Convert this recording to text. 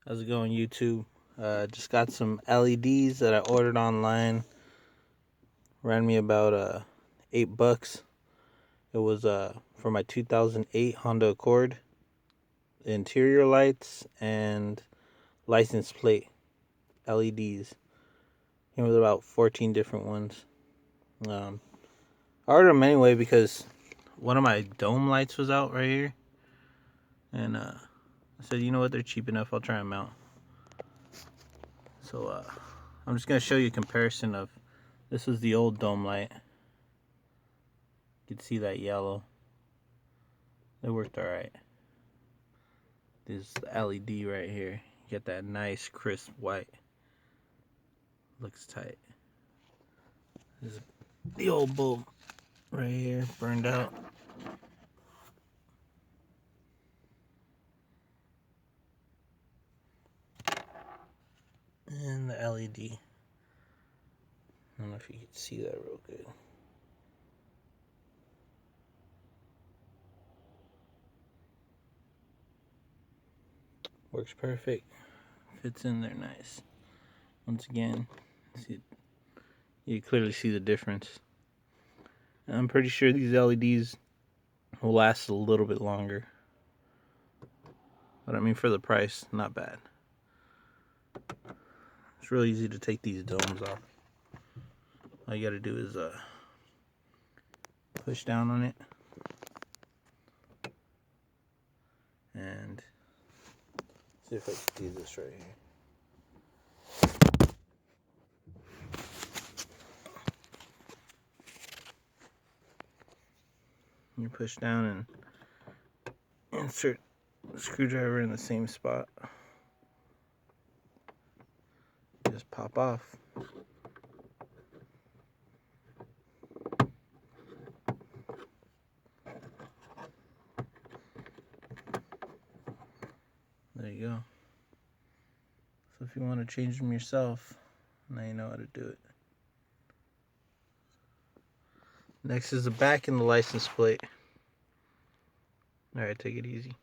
How's it going, YouTube? Just got some LEDs that I ordered online. Ran me about $8. It was for my 2008 Honda Accord. Interior lights and license plate LEDs. Came with about 14 different ones. I ordered them anyway because one of my dome lights was out right here. And I said, you know what, they're cheap enough, I'll try them out. So I'm just going to show you a comparison of, this was the old dome light. You can see that yellow. It worked alright. This is the LED right here. You get that nice crisp white. Looks tight. This is the old bulb right here, burned out. And the LED. I don't know if you can see that real good. Works perfect. Fits in there nice. Once again, see, you clearly see the difference. And I'm pretty sure these LEDs will last a little bit longer. But I mean, for the price, not bad. It's really easy to take these domes off. All you gotta do is push down on it and see if I can do this right here. You push down and insert the screwdriver in the same spot. Just pop off. There you go. So if you want to change them yourself, now you know how to do it. Next is the back and the license plate. Alright, take it easy.